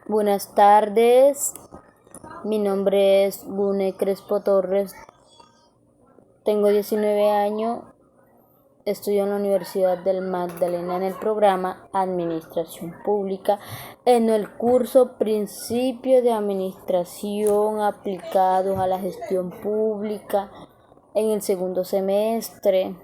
Buenas tardes, mi nombre es Bune Crespo Torres, tengo 19 años, estudio en la Universidad del Magdalena en el programa Administración Pública, en el curso Principios de Administración aplicados a la gestión pública en el segundo semestre.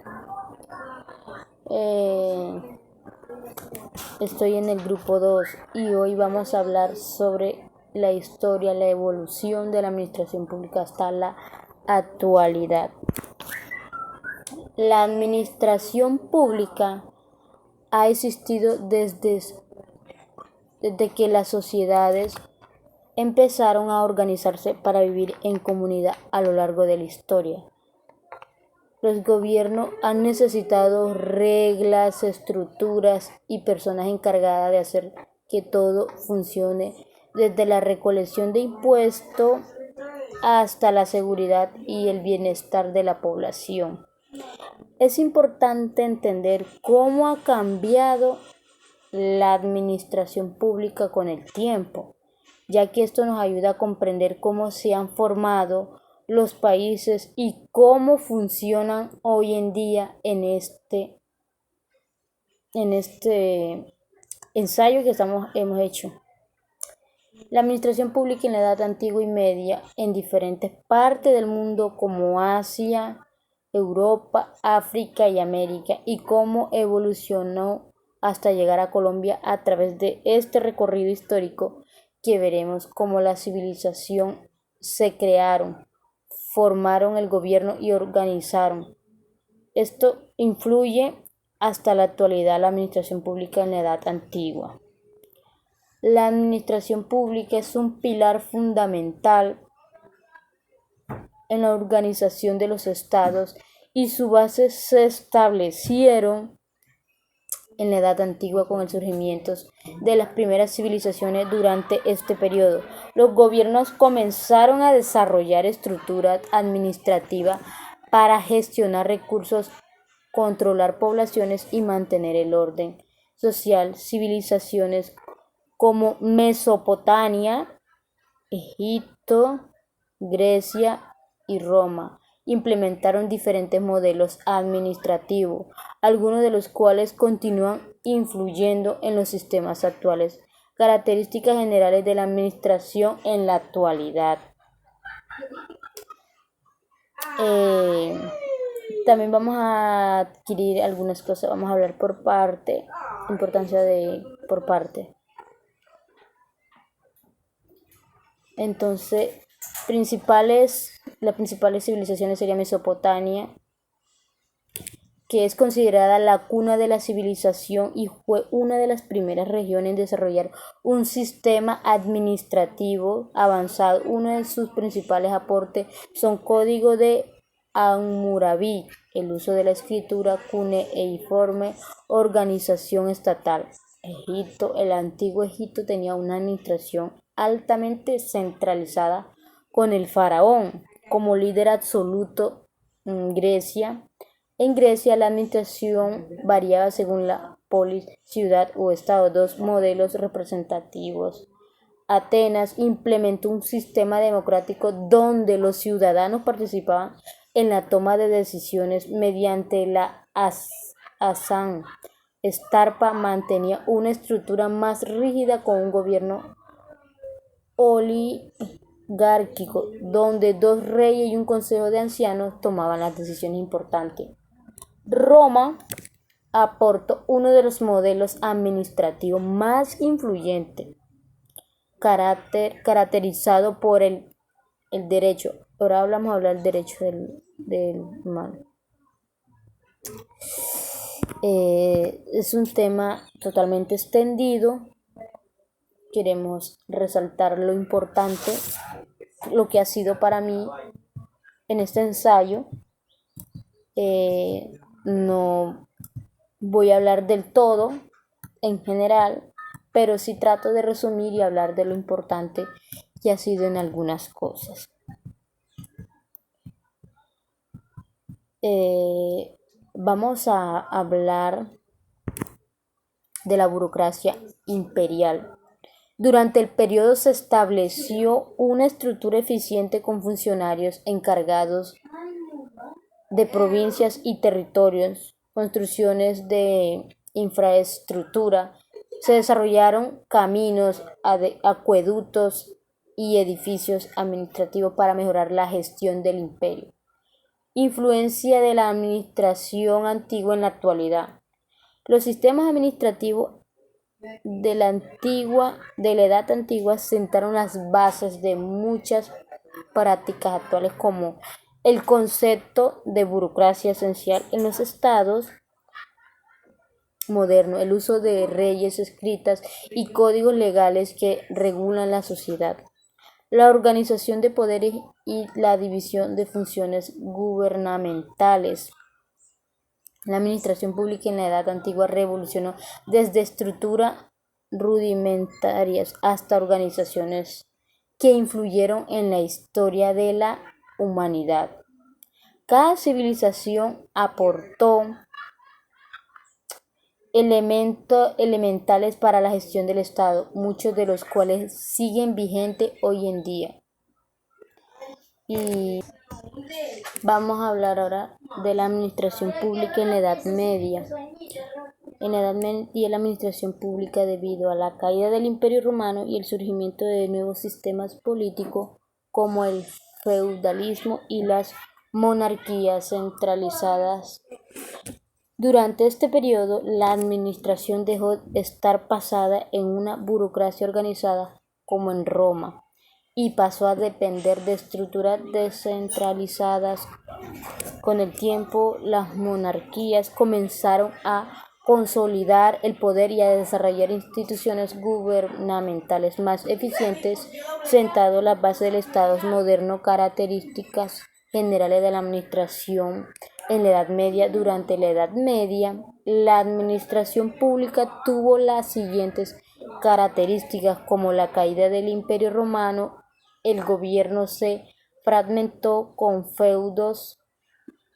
Estoy en el grupo 2 y hoy vamos a hablar sobre la historia, la evolución de la administración pública hasta la actualidad. La administración pública ha existido desde que las sociedades empezaron a organizarse para vivir en comunidad a lo largo de la historia. Los gobiernos han necesitado reglas, estructuras y personas encargadas de hacer que todo funcione, desde la recolección de impuestos hasta la seguridad y el bienestar de la población. Es importante entender cómo ha cambiado la administración pública con el tiempo, ya que esto nos ayuda a comprender cómo se han formado los países y cómo funcionan hoy en día en este ensayo que hemos hecho. La administración pública en la Edad Antigua y Media en diferentes partes del mundo como Asia, Europa, África y América, y cómo evolucionó hasta llegar a Colombia a través de este recorrido histórico que veremos cómo la civilización se crearon, formaron el gobierno y organizaron. Esto influye hasta la actualidad la administración pública en la Edad Antigua. La administración pública es un pilar fundamental en la organización de los estados y sus bases se establecieron en la Edad Antigua con el surgimiento de las primeras civilizaciones. Durante este periodo, los gobiernos comenzaron a desarrollar estructuras administrativas para gestionar recursos, controlar poblaciones y mantener el orden social. Civilizaciones como Mesopotamia, Egipto, Grecia y Roma implementaron diferentes modelos administrativos, algunos de los cuales continúan influyendo en los sistemas actuales. Características generales de la administración en la actualidad. También vamos a adquirir algunas cosas, vamos a hablar por parte, importancia de por parte. Entonces, las principales civilizaciones serían Mesopotamia, que es considerada la cuna de la civilización y fue una de las primeras regiones en desarrollar un sistema administrativo avanzado. Uno de sus principales aportes son código de Hammurabi, el uso de la escritura cuneiforme, organización estatal. Egipto, el antiguo Egipto tenía una administración altamente centralizada con el faraón como líder absoluto. En Grecia la administración variaba según la polis, ciudad o estado. Dos modelos representativos. Atenas implementó un sistema democrático donde los ciudadanos participaban en la toma de decisiones mediante la Asamblea. Esparta mantenía una estructura más rígida con un gobierno oligárquico, donde dos reyes y un consejo de ancianos tomaban las decisiones importantes. Roma aportó uno de los modelos administrativos más influyentes, caracterizado por el derecho. Ahora vamos a hablar del derecho del humano. Es un tema totalmente extendido. Queremos resaltar lo importante, lo que ha sido para mí en este ensayo. No voy a hablar del todo en general, pero sí trato de resumir y hablar de lo importante que ha sido en algunas cosas. Vamos a hablar de la burocracia imperial. Durante el periodo se estableció una estructura eficiente con funcionarios encargados de provincias y territorios, construcciones de infraestructura, se desarrollaron caminos, acueductos y edificios administrativos para mejorar la gestión del imperio. Influencia de la administración antigua en la actualidad. Los sistemas administrativos de la Edad Antigua sentaron las bases de muchas prácticas actuales como el concepto de burocracia esencial en los estados modernos, el uso de leyes escritas y códigos legales que regulan la sociedad, la organización de poderes y la división de funciones gubernamentales. La administración pública en la Edad Antigua revolucionó desde estructuras rudimentarias hasta organizaciones que influyeron en la historia de la humanidad. Cada civilización aportó elementos elementales para la gestión del Estado, muchos de los cuales siguen vigentes hoy en día. Y vamos a hablar ahora de la administración pública en la Edad Media. En la Edad Media la administración pública, debido a la caída del Imperio Romano y el surgimiento de nuevos sistemas políticos como el feudalismo y las monarquías centralizadas. Durante este periodo, la administración dejó de estar basada en una burocracia organizada como en Roma y pasó a depender de estructuras descentralizadas. Con el tiempo, las monarquías comenzaron a consolidar el poder y a desarrollar instituciones gubernamentales más eficientes, sentando las bases del Estado moderno. Características generales de la administración en la Edad Media. Durante la Edad Media, la administración pública tuvo las siguientes características, como la caída del Imperio Romano. El gobierno se fragmentó con feudos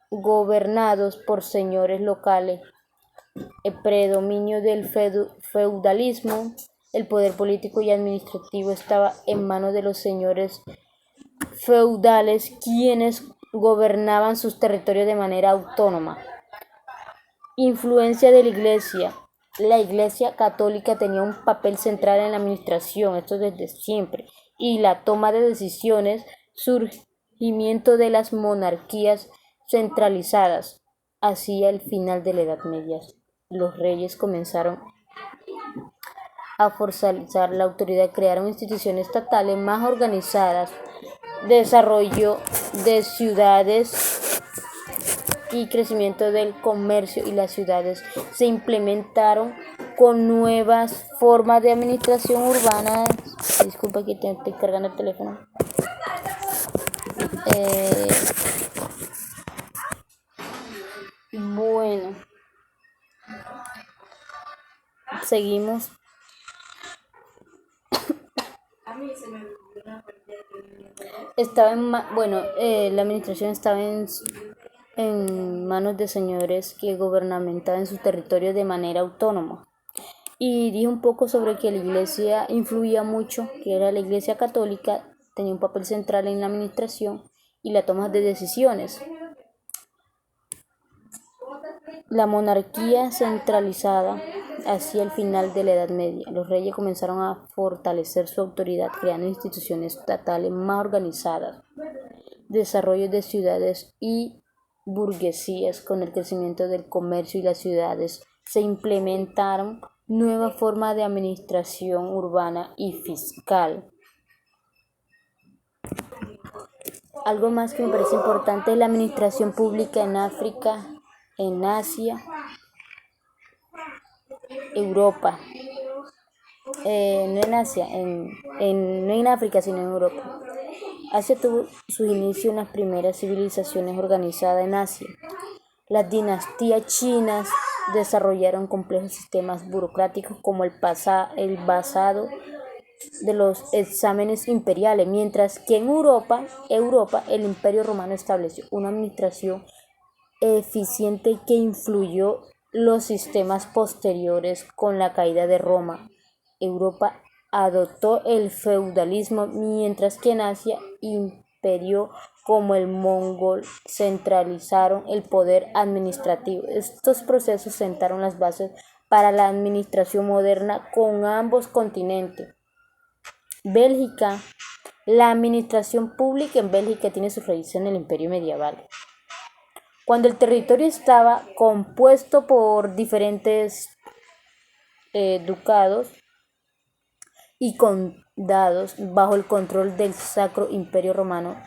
gobernados por señores locales, el predominio del feudalismo. El poder político y administrativo estaba en manos de los señores feudales, quienes gobernaban sus territorios de manera autónoma. Influencia de la Iglesia. La Iglesia católica tenía un papel central en la administración, esto desde siempre, y la toma de decisiones. Surgimiento de las monarquías centralizadas. Hacia el final de la Edad Media, los reyes comenzaron a formalizar la autoridad, crearon instituciones estatales más organizadas, desarrollo de ciudades y crecimiento del comercio, y las ciudades se implementaron con nuevas formas de administración urbana. Disculpa, aquí estoy cargando el teléfono. Bueno, seguimos. La administración estaba en manos de señores que gobernamentaban su territorio de manera autónoma. Y dije un poco sobre que la Iglesia influía mucho, que era la Iglesia católica, tenía un papel central en la administración y la toma de decisiones. La monarquía centralizada. Hacia el final de la Edad Media, los reyes comenzaron a fortalecer su autoridad, creando instituciones estatales más organizadas, desarrollo de ciudades y burguesías. Con el crecimiento del comercio y las ciudades, se implementaron nuevas formas de administración urbana y fiscal. Algo más que me parece importante es la administración pública en África, en Asia, Europa, no en Asia, no en África, sino en Europa. Asia tuvo su inicio en las primeras civilizaciones organizadas en Asia. Las dinastías chinas desarrollaron complejos sistemas burocráticos como el basado de los exámenes imperiales, mientras que en Europa el Imperio Romano estableció una administración eficiente que influyó los sistemas posteriores. Con la caída de Roma, Europa adoptó el feudalismo, mientras que en Asia, imperios como el mongol centralizaron el poder administrativo. Estos procesos sentaron las bases para la administración moderna con ambos continentes. Bélgica. La administración pública en Bélgica tiene sus raíces en el imperio medieval, cuando el territorio estaba compuesto por diferentes ducados y condados bajo el control del Sacro Imperio Romano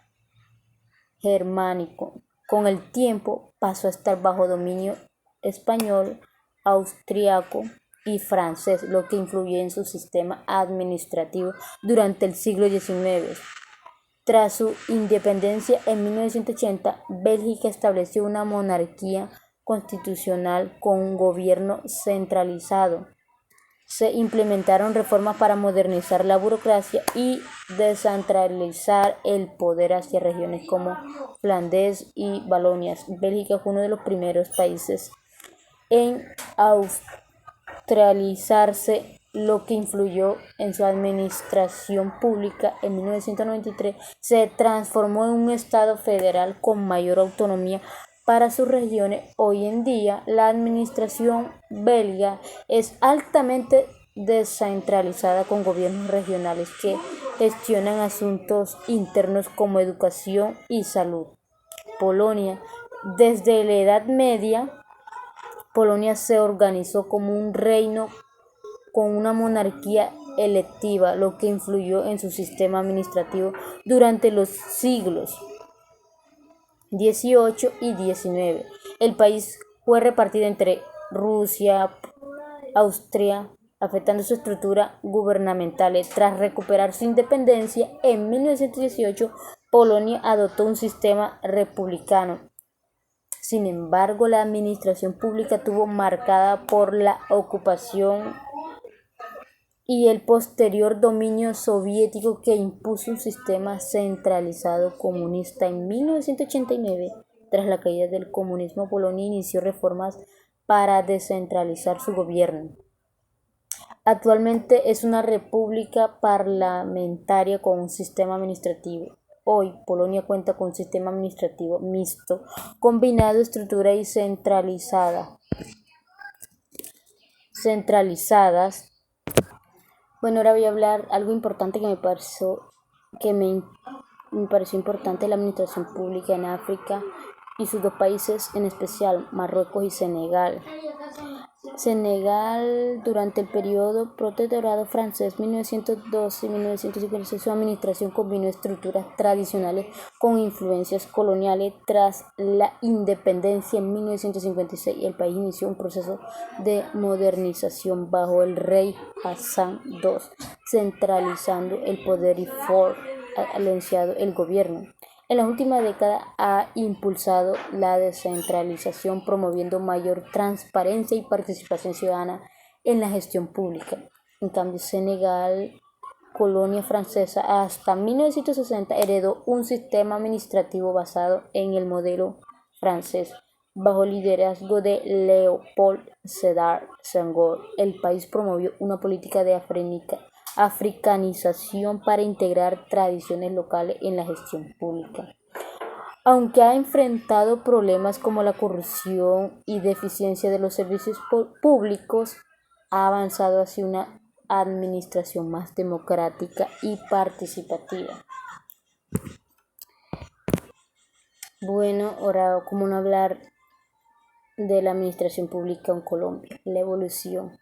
Germánico. Con el tiempo pasó a estar bajo dominio español, austriaco y francés, lo que influyó en su sistema administrativo durante el siglo XIX. Tras su independencia en 1980, Bélgica estableció una monarquía constitucional con un gobierno centralizado. Se implementaron reformas para modernizar la burocracia y descentralizar el poder hacia regiones como Flandes y Valonia. Bélgica fue uno de los primeros países en australizarse, lo que influyó en su administración pública. En 1993 se transformó en un estado federal con mayor autonomía para sus regiones. Hoy en día, la administración belga es altamente descentralizada, con gobiernos regionales que gestionan asuntos internos como educación y salud. Polonia. Desde la Edad Media, Polonia se organizó como un reino con una monarquía electiva, lo que influyó en su sistema administrativo durante los siglos XVIII y XIX. El país fue repartido entre Rusia, Austria, afectando su estructura gubernamental. Tras recuperar su independencia, en 1918, Polonia adoptó un sistema republicano. Sin embargo, la administración pública estuvo marcada por la ocupación y el posterior dominio soviético, que impuso un sistema centralizado comunista. En 1989, tras la caída del comunismo, Polonia inició reformas para descentralizar su gobierno. Actualmente es una república parlamentaria con un sistema administrativo. Hoy, Polonia cuenta con un sistema administrativo mixto, combinado estructura y centralizadas. Bueno, ahora voy a hablar algo importante que me pareció importante: la administración pública en África y sus dos países, en especial Marruecos y Senegal. Senegal, durante el periodo protectorado francés 1912-1956, su administración combinó estructuras tradicionales con influencias coloniales. Tras la independencia en 1956, el país inició un proceso de modernización bajo el rey Hassan II, centralizando el poder y fortaleciendo el gobierno. En la última década ha impulsado la descentralización, promoviendo mayor transparencia y participación ciudadana en la gestión pública. En cambio, Senegal, colonia francesa hasta 1960, heredó un sistema administrativo basado en el modelo francés. Bajo el liderazgo de Léopold Sédar Senghor, el país promovió una política de africanización para integrar tradiciones locales en la gestión pública. Aunque ha enfrentado problemas como la corrupción y deficiencia de los servicios públicos, ha avanzado hacia una administración más democrática y participativa. Bueno, ahora, ¿cómo no hablar de la administración pública en Colombia? La evolución.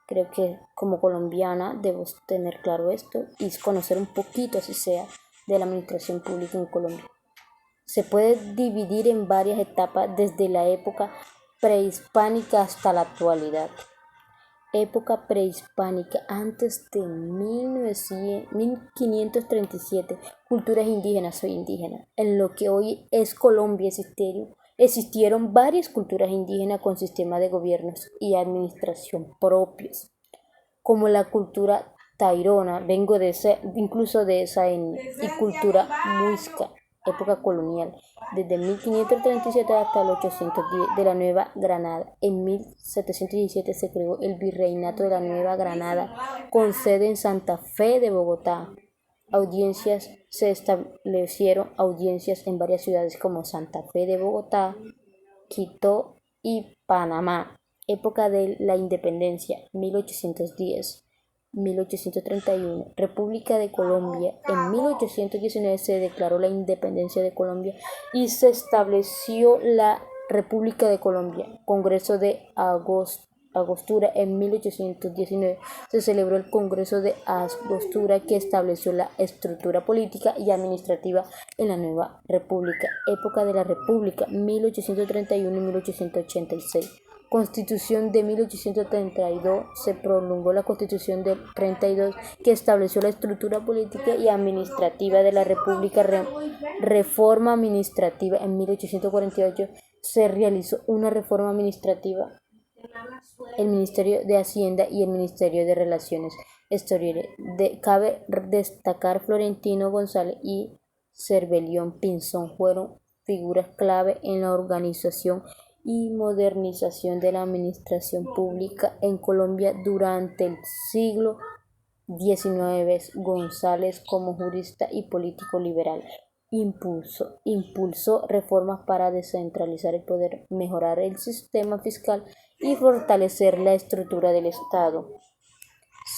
Creo que como colombiana debo tener claro esto y conocer un poquito, así sea, de la administración pública en Colombia. Se puede dividir en varias etapas, desde la época prehispánica hasta la actualidad. Época prehispánica: antes de 1537, culturas indígenas. Soy indígena. En lo que hoy es Colombia existieron varias culturas indígenas con sistemas de gobiernos y administración propios, como la cultura tairona, vengo de esa, incluso de esa etnia, y cultura muisca. época colonial, desde 1537 hasta el 810 de la Nueva Granada. En 1717 se creó el Virreinato de la Nueva Granada, con sede en Santa Fe de Bogotá. Se establecieron audiencias en varias ciudades como Santa Fe de Bogotá, Quito y Panamá. Época de la Independencia, 1810. 1831, República de Colombia. En 1819 se declaró la independencia de Colombia y se estableció la República de Colombia. Congreso de Angostura. En 1819 se celebró el Congreso de Angostura, que estableció la estructura política y administrativa en la nueva república. Época de la República, 1831 y 1886. Constitución de 1832. Se prolongó la Constitución del 32, que estableció la estructura política y administrativa de la República. Reforma administrativa. En 1848 se realizó una reforma administrativa. El Ministerio de Hacienda y el Ministerio de Relaciones Exteriores. Cabe destacar Florentino González y Cervellón Pinzón fueron figuras clave en la organización y modernización de la administración pública en Colombia durante el siglo XIX. González, como jurista y político liberal, impulsó reformas para descentralizar el poder, mejorar el sistema fiscal y fortalecer la estructura del Estado,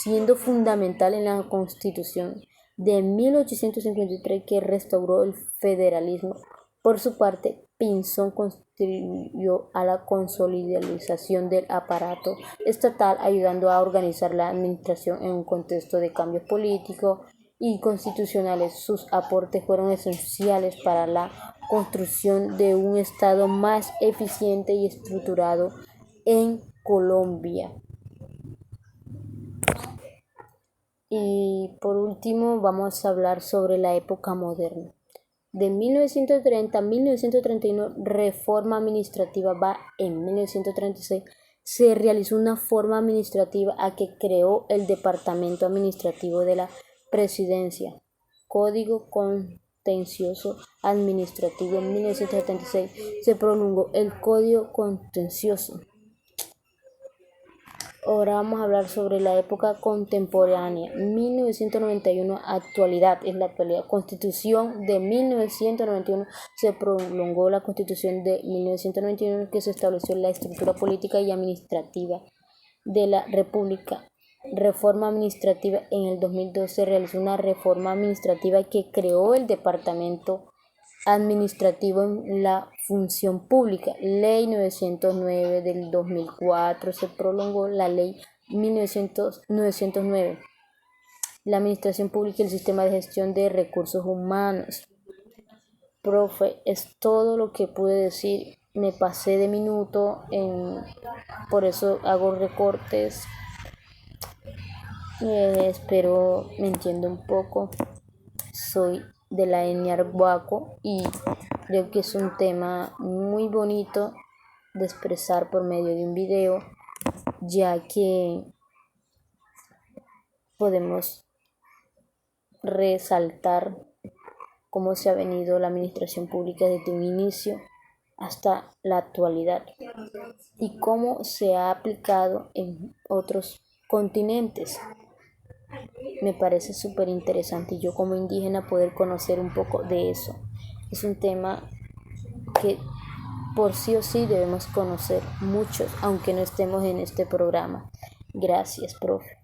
siendo fundamental en la Constitución de 1853, que restauró el federalismo. Por su parte, Pinzón contribuyó a la consolidación del aparato estatal, ayudando a organizar la administración en un contexto de cambios políticos y constitucionales. Sus aportes fueron esenciales para la construcción de un Estado más eficiente y estructurado en Colombia. Y por último vamos a hablar sobre la época moderna. De 1930 a 1931, reforma administrativa. En 1936 se realizó una reforma administrativa a que creó el Departamento Administrativo de la Presidencia. Código Contencioso Administrativo. En 1976 se promulgó el Código Contencioso. Ahora vamos a hablar sobre la época contemporánea, 1991, actualidad, es la actualidad. Constitución de 1991, se prolongó la Constitución de 1991, que se estableció la estructura política y administrativa de la República. Reforma administrativa. En el 2012 se realizó una reforma administrativa que creó el Departamento Administrativo en la Función Pública. Ley 909 del 2004. Se prolongó la Ley 909. La Administración Pública y el Sistema de Gestión de Recursos Humanos. Profe, es todo lo que pude decir. Me pasé de minuto, por eso hago recortes. Espero me entienda un poco. Soy de la etnia Arhuaco y creo que es un tema muy bonito de expresar por medio de un video, ya que podemos resaltar cómo se ha venido la administración pública desde un inicio hasta la actualidad y cómo se ha aplicado en otros continentes. Me parece súper interesante, y yo como indígena poder conocer un poco de eso. Es un tema que por sí o sí debemos conocer muchos, aunque no estemos en este programa. Gracias, profe.